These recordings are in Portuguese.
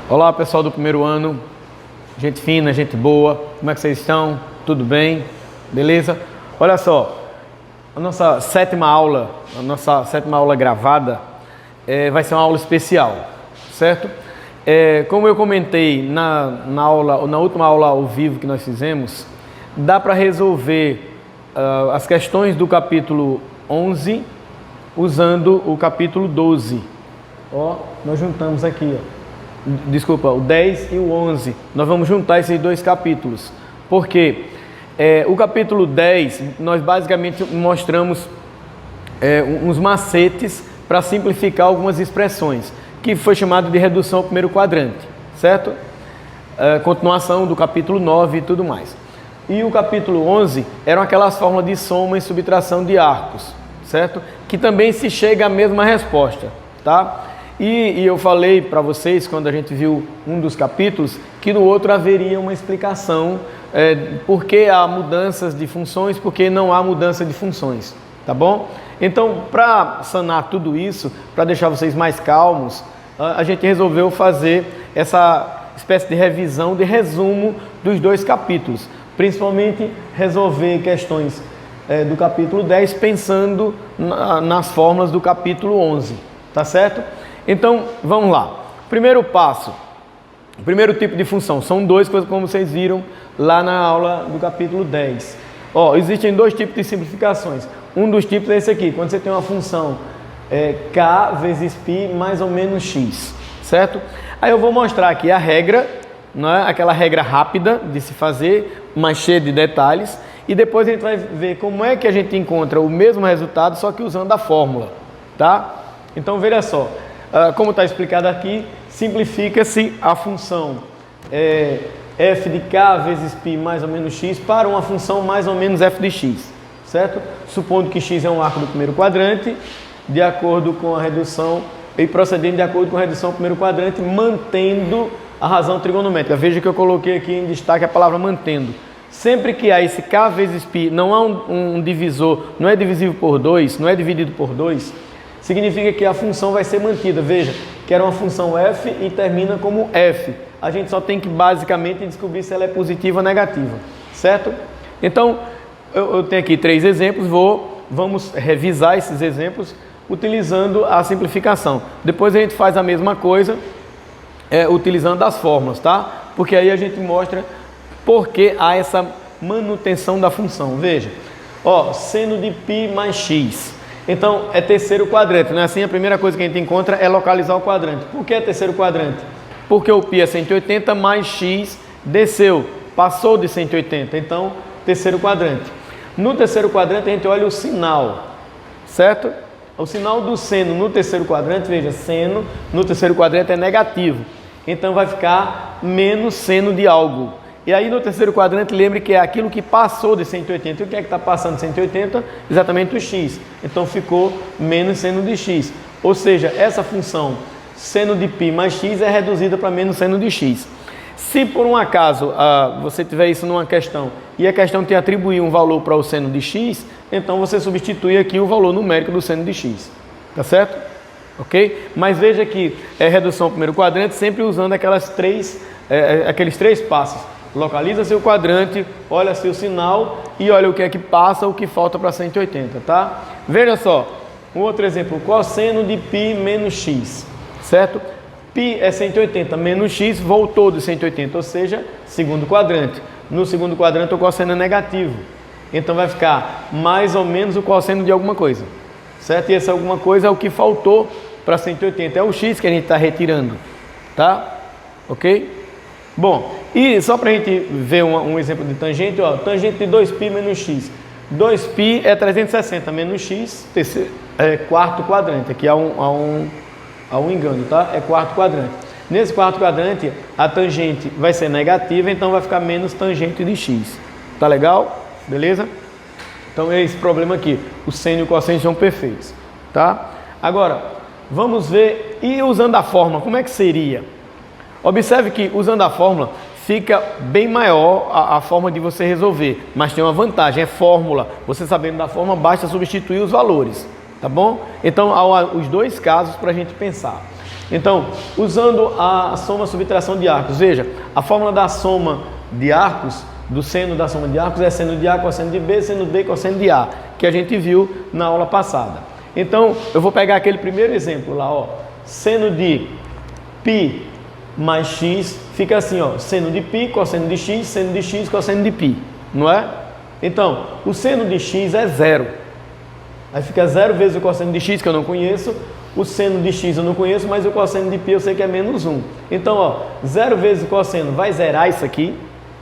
Olá pessoal do primeiro ano, gente fina, gente boa, como é que vocês estão? Tudo bem? Beleza? Olha só, a nossa sétima aula gravada vai ser uma aula especial, certo? Como eu comentei na última aula ao vivo que nós fizemos, dá para resolver as questões do capítulo 11 usando o capítulo 12. Ó, nós juntamos aqui, ó. Desculpa, o 10 e o 11. Nós vamos juntar esses dois capítulos. Porque o capítulo 10, nós basicamente mostramos uns macetes para simplificar algumas expressões, que foi chamado de redução ao primeiro quadrante, certo? Continuação do capítulo 9 e tudo mais. E o capítulo 11 eram aquelas fórmulas de soma e subtração de arcos, certo? Que também se chega à mesma resposta, tá? E eu falei para vocês, quando a gente viu um dos capítulos, que no outro haveria uma explicação por que há mudanças de funções, por que não há mudança de funções, tá bom? Então, para sanar tudo isso, para deixar vocês mais calmos, a gente resolveu fazer essa espécie de revisão, de resumo dos dois capítulos, principalmente resolver questões do capítulo 10, pensando nas fórmulas do capítulo 11, tá certo? Então, vamos lá. Primeiro passo, o primeiro tipo de função, são dois, como vocês viram lá na aula do capítulo 10. Ó, existem dois tipos de simplificações. Um dos tipos é esse aqui, quando você tem uma função k vezes π mais ou menos x, certo? Aí eu vou mostrar aqui a regra, não é? Aquela regra rápida de se fazer, mas cheia de detalhes, e depois a gente vai ver como é que a gente encontra o mesmo resultado, só que usando a fórmula, tá? Então, veja só. Como está explicado aqui, simplifica-se a função f de k vezes π mais ou menos x para uma função mais ou menos f de x, certo? Supondo que x é um arco do primeiro quadrante, de acordo com a redução, e procedendo de acordo com a redução do primeiro quadrante, mantendo a razão trigonométrica. Veja que eu coloquei aqui em destaque a palavra mantendo. Sempre que há esse k vezes π, não há um divisor, não é divisível por 2, não é dividido por 2, significa que a função vai ser mantida. Veja, que era uma função f e termina como f. A gente só tem que basicamente descobrir se ela é positiva ou negativa, certo? Então, eu tenho aqui 3 exemplos, vamos revisar esses exemplos utilizando a simplificação. Depois a gente faz a mesma coisa utilizando as fórmulas, tá? Porque aí a gente mostra por que há essa manutenção da função. Veja, ó, seno de π mais x. Então, é terceiro quadrante, não é assim? A primeira coisa que a gente encontra é localizar o quadrante. Por que é terceiro quadrante? Porque o π é 180 mais x desceu, passou de 180. Então, terceiro quadrante. No terceiro quadrante, a gente olha o sinal, certo? O sinal do seno no terceiro quadrante, veja, seno no terceiro quadrante é negativo. Então, vai ficar menos seno de algo. E aí no terceiro quadrante, lembre que é aquilo que passou de 180. E o que é que está passando de 180? Exatamente o x. Então ficou menos seno de x. Ou seja, essa função seno de π mais x é reduzida para menos seno de x. Se por um acaso você tiver isso numa questão e a questão te atribuir um valor para o seno de x, então você substitui aqui o valor numérico do seno de x. Tá certo? Ok? Mas veja que é redução ao primeiro quadrante sempre usando aqueles três passos. Localiza seu quadrante, olha seu sinal e olha o que é que passa, o que falta para 180, tá? Veja só, um outro exemplo, cosseno de π menos x, certo? Π é 180, menos x voltou de 180, ou seja, segundo quadrante. No segundo quadrante o cosseno é negativo, então vai ficar mais ou menos o cosseno de alguma coisa, certo? E essa alguma coisa é o que faltou para 180, é o x que a gente está retirando, tá? Ok? Bom, e só para a gente ver um exemplo de tangente, ó, tangente de 2π menos x. 2π é 360 menos x, quarto quadrante. Aqui há um engano, tá? É quarto quadrante. Nesse quarto quadrante, a tangente vai ser negativa, então vai ficar menos tangente de x. Tá legal? Beleza? Então é esse problema aqui. O seno e o cosseno são perfeitos, tá? Agora, vamos ver, e usando a fórmula, como é que seria? Observe que usando a fórmula fica bem maior a forma de você resolver, mas tem uma vantagem, é fórmula. Você sabendo da fórmula, basta substituir os valores, tá bom? Então há os dois casos para a gente pensar. Então, usando a soma subtração de arcos, veja, a fórmula da soma de arcos, do seno da soma de arcos é seno de A cosseno de B, seno B cosseno de A, que a gente viu na aula passada. Então, eu vou pegar aquele primeiro exemplo lá, ó, seno de π mais x, fica assim, ó, seno de π, cosseno de x, seno de x, cosseno de π, não é? Então, o seno de x é zero. Aí fica zero vezes o cosseno de x, que eu não conheço, o seno de x eu não conheço, mas o cosseno de π eu sei que é menos 1. Então, ó, zero vezes o cosseno vai zerar isso aqui,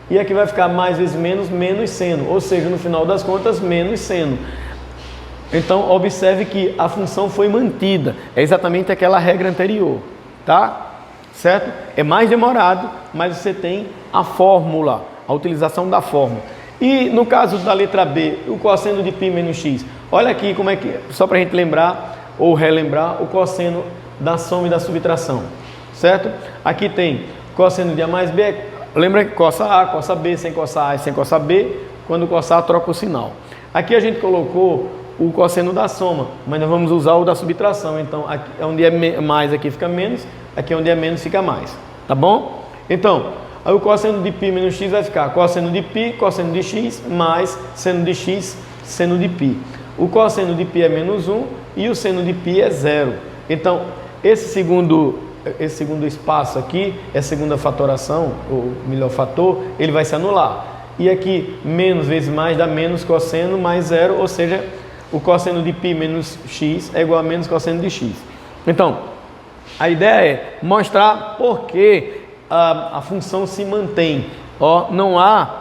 e aqui vai ficar mais vezes menos, menos seno, ou seja, no final das contas, menos seno. Então, observe que a função foi mantida, é exatamente aquela regra anterior, tá? Certo? É mais demorado, mas você tem a fórmula, a utilização da fórmula. E no caso da letra B, o cosseno de π menos x, olha aqui como é que, só para a gente lembrar ou relembrar o cosseno da soma e da subtração, certo? Aqui tem cosseno de A mais B, lembra que cossa A, cossa B, sem cossa A e sem cossa B, quando cossa A troca o sinal. Aqui a gente colocou o cosseno da soma, mas nós vamos usar o da subtração, então aqui, onde é mais aqui fica menos, aqui onde é menos fica mais, tá bom? Então, aí o cosseno de π menos x vai ficar cosseno de π, cosseno de x, mais seno de x, seno de π. O cosseno de π é menos 1 e o seno de π é 0. Então, esse segundo espaço aqui, essa segunda fatoração, ou melhor fator, ele vai se anular. E aqui, menos vezes mais dá menos cosseno mais 0, ou seja, o cosseno de π menos x é igual a menos cosseno de x. Então, a ideia é mostrar por que a função se mantém. Ó, não há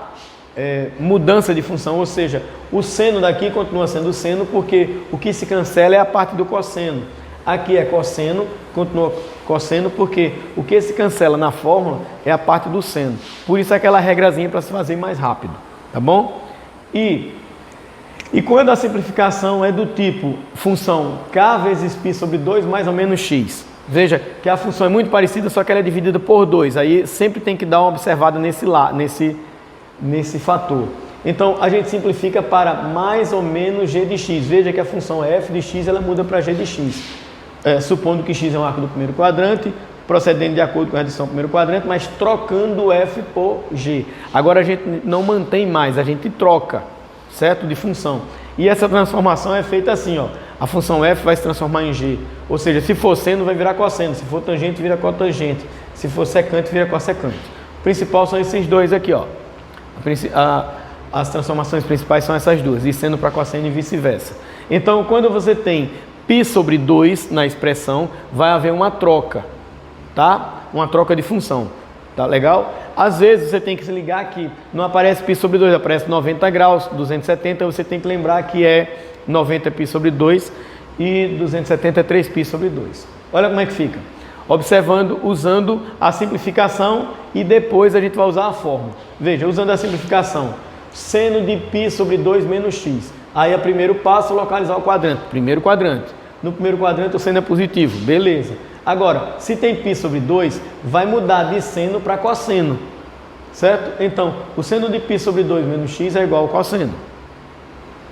mudança de função, ou seja, o seno daqui continua sendo seno, porque o que se cancela é a parte do cosseno. Aqui é cosseno, continua cosseno, porque o que se cancela na fórmula é a parte do seno. Por isso aquela regrazinha para se fazer mais rápido, tá bom? E quando a simplificação é do tipo função k vezes π sobre 2 mais ou menos x. Veja que a função é muito parecida, só que ela é dividida por 2. Aí sempre tem que dar uma observada nesse fator. Então a gente simplifica para mais ou menos g de x. Veja que a função é f de x, ela muda para g de x. Supondo que x é um arco do primeiro quadrante, procedendo de acordo com a redução do primeiro quadrante, mas trocando f por g. Agora a gente não mantém mais, a gente troca, certo? De função. E essa transformação é feita assim, ó. A função f vai se transformar em g. Ou seja, se for seno, vai virar cosseno. Se for tangente, vira cotangente. Se for secante, vira cossecante. O principal são esses dois aqui, ó. As transformações principais são essas duas, e seno para cosseno e vice-versa. Então, quando você tem π sobre 2 na expressão, vai haver uma troca, tá? Uma troca de função, tá legal? Às vezes você tem que se ligar que não aparece π sobre 2, aparece 90 graus, 270, você tem que lembrar que é 90 π sobre 2 e 270 é 3 π sobre 2. Olha como é que fica. Observando, usando a simplificação e depois a gente vai usar a fórmula. Veja, usando a simplificação, seno de π sobre 2 menos x. Aí é o primeiro passo, localizar o quadrante. Primeiro quadrante. No primeiro quadrante o seno é positivo, beleza. Agora, se tem π sobre 2, vai mudar de seno para cosseno, certo? Então, o seno de π sobre 2 menos x é igual ao cosseno.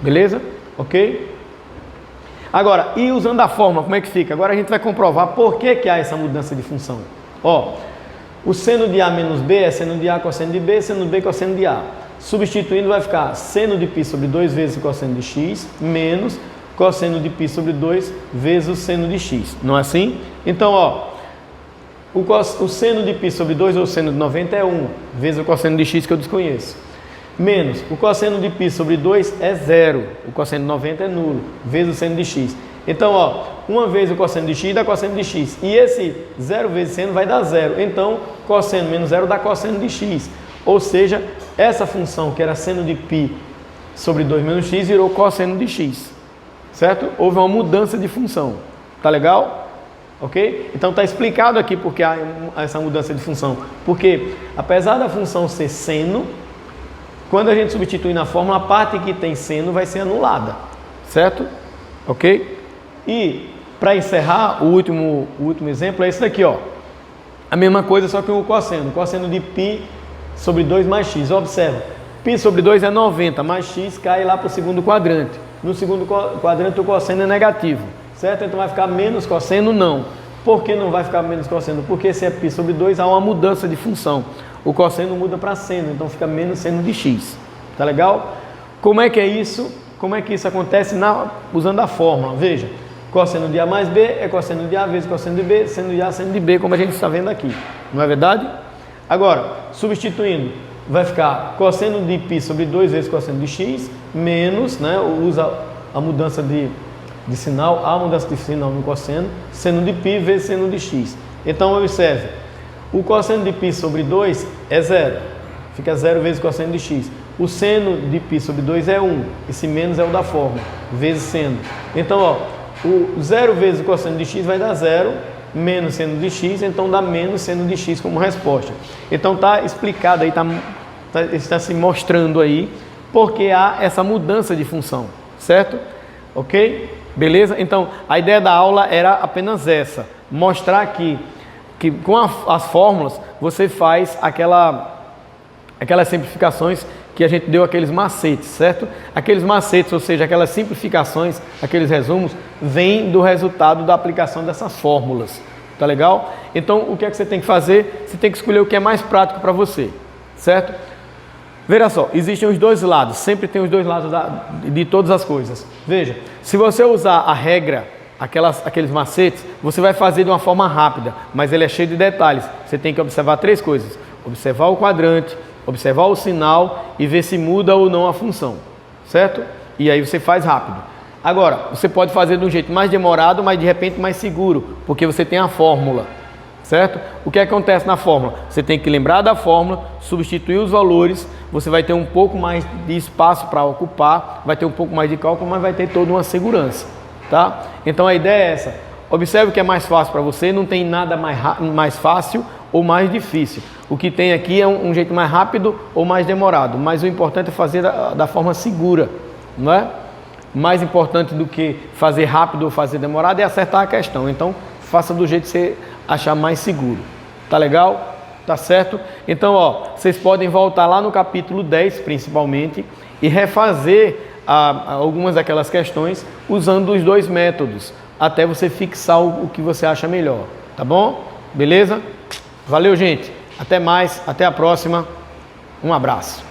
Beleza? Ok? Agora, e usando a fórmula, como é que fica? Agora a gente vai comprovar por que há essa mudança de função. Ó, o seno de A menos B é seno de A cosseno de B, seno de B cosseno de A. Substituindo vai ficar seno de π sobre 2 vezes o cosseno de x, menos cosseno de π sobre 2 vezes o seno de x. Não é assim? Então, ó, o seno de π sobre 2, ou seno de 90, é 1, vezes o cosseno de x que eu desconheço. Menos, o cosseno de π sobre 2 é 0, o cosseno de 90 é nulo, vezes o seno de x. Então, ó, uma vez o cosseno de x dá cosseno de x, e esse 0 vezes seno vai dar 0. Então, cosseno menos 0 dá cosseno de x. Ou seja, essa função que era seno de π sobre 2 menos x virou cosseno de x, certo? Houve uma mudança de função, tá legal? Ok? Então está explicado aqui porque há essa mudança de função. Porque apesar da função ser seno, quando a gente substitui na fórmula, a parte que tem seno vai ser anulada, certo? Ok? E para encerrar, o último exemplo é esse daqui, ó. A mesma coisa, só que o cosseno. Cosseno de π sobre 2 mais x. Observa, π sobre 2 é 90, mais x cai lá para o segundo quadrante. No segundo quadrante o cosseno é negativo, certo? Então vai ficar menos cosseno não. Por que não vai ficar menos cosseno? Porque se é π sobre 2 há uma mudança de função. O cosseno muda para seno, então fica menos seno de x. Tá legal? Como é que é isso? Como é que isso acontece usando a fórmula? Veja, cosseno de A mais B é cosseno de A vezes cosseno de B, seno de A, seno de B, como a gente está vendo aqui. Não é verdade? Agora, substituindo, vai ficar cosseno de π sobre 2 vezes cosseno de x, menos, né, usa a mudança de sinal, a mudança de sinal no cosseno, seno de π vezes seno de x. Então, observe, o cosseno de π sobre 2 é 0, fica 0 vezes cosseno de x. O seno de π sobre 2 é 1, esse menos é o da fórmula, vezes seno. Então, ó, o 0 vezes o cosseno de x vai dar 0, menos seno de x, então dá menos seno de x como resposta. Então está explicado aí, está se mostrando aí, porque há essa mudança de função, certo? Ok? Beleza? Então, a ideia da aula era apenas essa, mostrar que com as fórmulas você faz aquelas simplificações que a gente deu aqueles macetes, certo? Aqueles macetes, ou seja, aquelas simplificações, aqueles resumos, vêm do resultado da aplicação dessas fórmulas, tá legal? Então, o que é que você tem que fazer? Você tem que escolher o que é mais prático para você, certo? Veja só, existem os dois lados, sempre tem os dois lados de todas as coisas. Veja, se você usar a regra, aqueles macetes, você vai fazer de uma forma rápida, mas ele é cheio de detalhes. Você tem que observar 3 coisas: observar o quadrante, observar o sinal e ver se muda ou não a função, certo? E aí você faz rápido. Agora, você pode fazer de um jeito mais demorado, mas de repente mais seguro, porque você tem a fórmula, certo? O que acontece na fórmula? Você tem que lembrar da fórmula, substituir os valores, você vai ter um pouco mais de espaço para ocupar, vai ter um pouco mais de cálculo, mas vai ter toda uma segurança, tá? Então a ideia é essa: observe o que é mais fácil para você, não tem nada mais fácil ou mais difícil. O que tem aqui é um jeito mais rápido ou mais demorado, mas o importante é fazer da forma segura, não é? Mais importante do que fazer rápido ou fazer demorado é acertar a questão. Então, faça do jeito que você achar mais seguro. Tá legal? Tá certo? Então, ó, vocês podem voltar lá no capítulo 10, principalmente, e refazer algumas daquelas questões usando os dois métodos, até você fixar o que você acha melhor. Tá bom? Beleza? Valeu, gente. Até mais. Até a próxima. Um abraço.